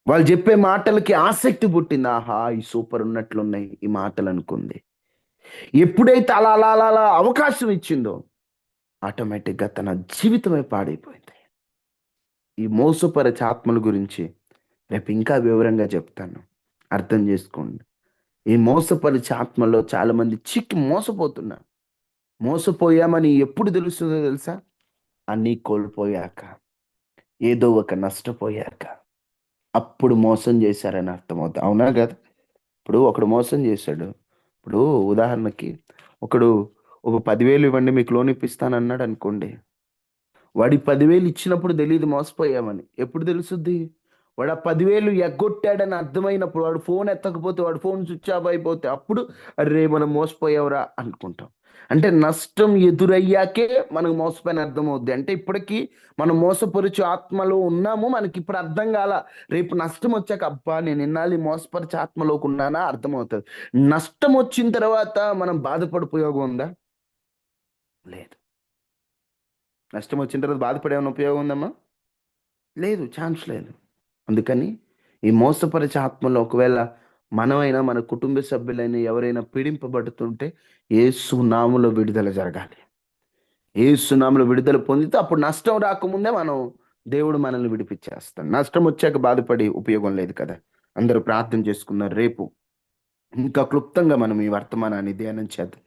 వాళ్ళు చెప్పే మాటలకి ఆసక్తి పుట్టింది. ఆహా, ఈ సూపర్ ఉన్నట్లున్నాయి ఈ మాటలు అనుకుంది. ఎప్పుడైతే అలా అవకాశం ఇచ్చిందో ఆటోమేటిక్గా తన జీవితమే పాడైపోయింది. ఈ మోసపరచే ఆత్మల గురించి రేపు ఇంకా వివరంగా చెప్తాను, అర్థం చేసుకోండి. ఈ మోసపరిచే ఆత్మలో చాలా మంది చిక్కి మోసపోతున్నారు. మోసపోయామని ఎప్పుడు తెలుస్తుందో తెలుసా? అన్నీ కోల్పోయాక, ఏదో ఒక నష్టపోయాక అప్పుడు మోసం చేశారని అర్థమవుతుంది. అవునా కదా? ఇప్పుడు ఒకడు మోసం చేశాడు. ఇప్పుడు ఉదాహరణకి ఒకడు ఒక 10,000 ఇవ్వండి మీకు లోన్ ఇప్పిస్తాను అన్నాడు అనుకోండి. వాడి 10,000 ఇచ్చినప్పుడు తెలియదు మోసపోయామని. ఎప్పుడు తెలుసుద్ది? వాడు ఆ 10,000 ఎగ్గొట్టాడని అర్థమైనప్పుడు, వాడు ఫోన్ ఎత్తకపోతే, వాడు ఫోన్ స్విచ్ ఆఫ్ అయిపోతే అప్పుడు అర్రే మనం మోసపోయావురా అనుకుంటాం. అంటే నష్టం ఎదురయ్యాకే మనకు మోసపోయిన అర్థమవుద్ది. అంటే ఇప్పటికి మనం మోసపరుచు ఆత్మలో ఉన్నాము. మనకి ఇప్పుడు అర్థం కాల. రేపు నష్టం వచ్చాక అబ్బా నేను ఇన్నాళ్ళు ఈ మోసపరిచే ఆత్మలోకి ఉన్నానా అర్థమవుతుంది. నష్టం వచ్చిన తర్వాత మనం బాధపడే ఉపయోగం ఉందా? లేదు. నష్టం వచ్చిన తర్వాత బాధపడే ఏమైనా ఉపయోగం ఉందమ్మా? లేదు. ఛాన్స్ లేదు. అందుకని ఈ మోసపరిచే ఆత్మలో ఒకవేళ మనమైనా, మన కుటుంబ సభ్యులైనా ఎవరైనా పీడింపబడుతుంటే యేసు నామములో విడుదల జరగాలి. యేసు నామములో విడుదల పొందితే అప్పుడు నష్టం రాకముందే దేవుడు మనల్ని విడిపించేస్తాడు. నష్టం వచ్చాక బాధపడి ఉపయోగం లేదు కదా! అందరూ ప్రార్థన చేసుకున్నారు. రేపు ఇంకా క్లుప్తంగా మనం ఈ వర్తమానాన్ని ధ్యానం చేద్దాం.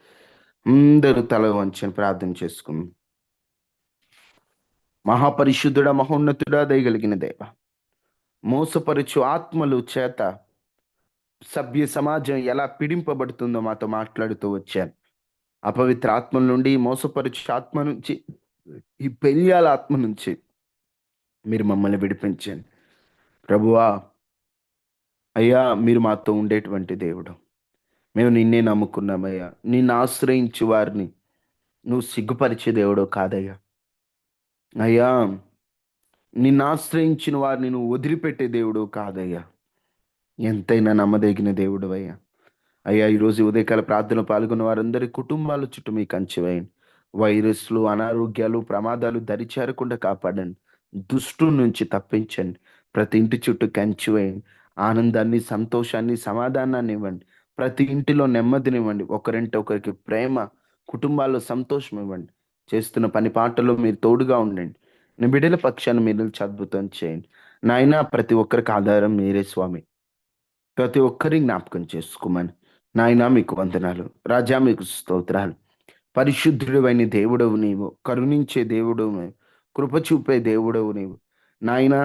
అందరూ తల వంచని ప్రార్థన చేసుకుందాం. మహాపరిశుద్ధుడా, మహోన్నతుడా, దయగలిగిన దేవ, మోసపరుచు ఆత్మలు చేత సభ్య సమాజం ఎలా పీడింపబడుతుందో మాతో మాట్లాడుతూ వచ్చాను. అపవిత్ర ఆత్మల నుండి, మోసపరుచు ఆత్మ నుంచి, ఈ పెళ్యాల ఆత్మ నుంచి మీరు మమ్మల్ని విడిపించండి ప్రభువా. అయ్యా మీరు మాతో ఉండేటువంటి దేవుడు. మేము నిన్నే నమ్ముకున్నామయ్యా. నిన్ను ఆశ్రయించు వారిని నువ్వు సిగ్గుపరిచే దేవుడు కాదయ్యా. అయ్యా నిన్ను ఆశ్రయించిన వారిని నువ్వు వదిలిపెట్టే దేవుడు కాదయ్యా. ఎంతైనా నమ్మదగిన దేవుడు అయ్యా. అయ్యా ఈరోజు ఉదయకాల ప్రార్థనలో పాల్గొన్న వారందరి కుటుంబాల చుట్టూ మీ కంచె వేయండి. వైరస్లు, అనారోగ్యాలు, ప్రమాదాలు దరి చేరకుండా కాపాడండి. దుష్టుల నుంచి తప్పించండి. ప్రతి ఇంటి చుట్టూ కంచె వేయండి. ఆనందాన్ని, సంతోషాన్ని, సమాధానాన్ని ఇవ్వండి. ప్రతి ఇంటిలో నెమ్మదినివ్వండి. ఒకరింటి ఒకరికి ప్రేమ, కుటుంబాల్లో సంతోషం ఇవ్వండి. చేస్తున్న పని పాటల్లో మీరు తోడుగా ఉండండి. నీ బిడ్డల పక్షాన్ని మీరు నిలిచి అద్భుతం చేయండి. నాయనా ప్రతి ఒక్కరికి ఆధారం మీరే స్వామి. ప్రతి ఒక్కరిని జ్ఞాపకం చేసుకోమని నాయనా మీకు వందనాలు. రాజా మీకు స్తోత్రాలు. పరిశుద్ధుడైన దేవుడవు నీవు, కరుణించే దేవుడవు నీవు, కృప చూపే దేవుడవు నీవు. నాయనా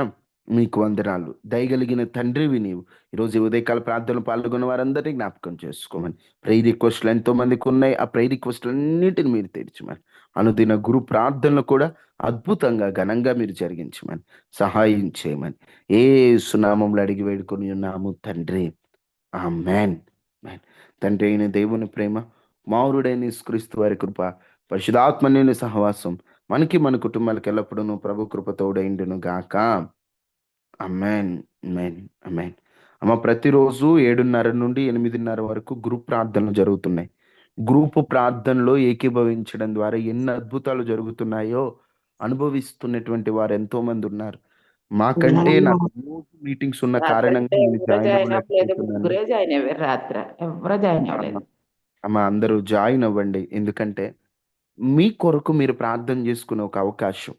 మీకు వందనాలు. దయగలిగిన తండ్రివి నీవు. ఈరోజు ఈ ఉదయకాల ప్రార్థనలు పాల్గొన్న వారందరినీ జ్ఞాపకం చేసుకోమని. ప్రేయర్ రిక్వెస్ట్లు ఎంతో మందికి ఉన్నాయి. ఆ ప్రేయర్ రిక్వెస్ట్లన్నిటిని మీరు తెరిచమని, అనుదిన గురు ప్రార్థనలు కూడా అద్భుతంగా ఘనంగా మీరు జరిగించమని, సహాయం చేయమని యేసు నామములో అడిగి వేడుకొని ఉన్నాము తండ్రి. ఆమేన్. ఆమేన్. తండ్రి అయిన దేవుని ప్రేమ, కుమారుడైన యేసుక్రీస్తు వారి కృప, పరిశుద్ధాత్మని సహవాసం మనకి మన కుటుంబాలకు ఎల్లప్పుడూ ప్రభు కృప తోడైండును గాక. ఆమేన్. ఆమేన్. ఆమేన్. అమ్మ ప్రతిరోజు 7:30 నుండి 8:30 వరకు గ్రూప్ ప్రార్థనలు జరుగుతున్నాయి. గ్రూప్ ప్రార్థనలో ఏకీభవించడం ద్వారా ఎన్ని అద్భుతాలు జరుగుతున్నాయో అనుభవిస్తున్నటువంటి వారు ఎంతో మంది ఉన్నారు. మాకంటే నాకు రోజు మీటింగ్స్ ఉన్న కారణంగా రాత్రంటే నేను ఎవరు జాయిన్ జాయిన్ అవ్వలేదు. అవ్వలేకపోతున్నాను. ముగ్గురే జాయిన్ అయ్యారు రాత్ర. ఎవ్వరు జాయిన్ అమ్మ అవ్వలేదు. అమ్మ అందరూ జాయిన్ అవ్వండి. ఎందుకంటే మీ కొరకు మీరు ప్రార్థన చేసుకునే ఒక అవకాశం.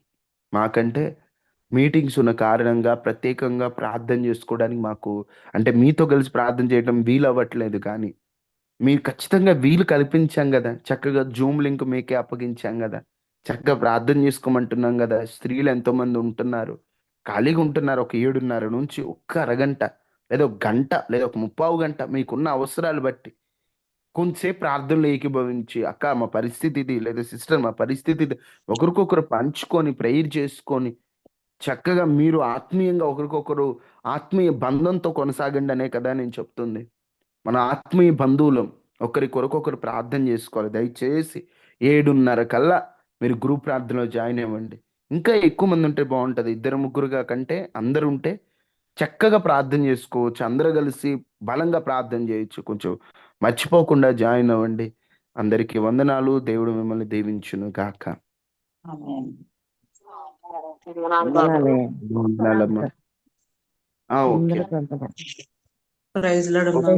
మాకంటే మీటింగ్స్ ఉన్న కారణంగా ప్రత్యేకంగా ప్రార్థన చేసుకోవడానికి మాకు, అంటే మీతో కలిసి ప్రార్థన చేయడం వీలు అవ్వట్లేదు. కానీ మీరు ఖచ్చితంగా వీలు కల్పించాం గదా! చక్కగా జూమ్ లింక్ మీకే అప్పగించాం గదా! చక్కగా ప్రార్థన చేసుకోమంటున్నాం గదా! స్త్రీలు ఎంతోమంది ఉంటున్నారు. ఖాళీగా ఉంటున్నారు. ఒక 7:30 నుంచి ఒక్క అరగంట లేదా ఒక గంట లేదా ఒక ముప్పావు గంట మీకున్న అవసరాలు బట్టి కొంతసేపు ప్రార్థనలో ఏకీభవించి, అక్క మా పరిస్థితి ఇది, లేదా సిస్టర్ మా పరిస్థితి ఇది, ఒకరికొకరు పంచుకొని, ప్రేయర్ చేసుకొని, చక్కగా మీరు ఆత్మీయంగా ఒకరికొకరు ఆత్మీయ బంధంతో కొనసాగండి అనే కదా నేను చెప్తుంది. మన ఆత్మీయ బంధువులం. ఒకరి కొరకొకరు ప్రార్థన చేసుకోవాలి. దయచేసి 7:30 కల్లా మీరు గ్రూప్ ప్రార్థనలో జాయిన్ అవ్వండి. ఇంకా ఎక్కువ మంది ఉంటే బాగుంటది. ఇద్దరు ముగ్గురుగా కంటే అందరూ ఉంటే చక్కగా ప్రార్థన చేసుకోవచ్చు. అందరూ కలిసి బలంగా ప్రార్థన చేయొచ్చు. కొంచెం మర్చిపోకుండా జాయిన్ అవ్వండి. అందరికీ వందనాలు. దేవుడు మిమ్మల్ని దీవించును గాక. ఆమేన్. వందనాలే. వందనాలమ్మా. ఓకే. అందరికీ వందనాలు. ప్రైజ్ లార్డ్ అమ్మా. ఓకే.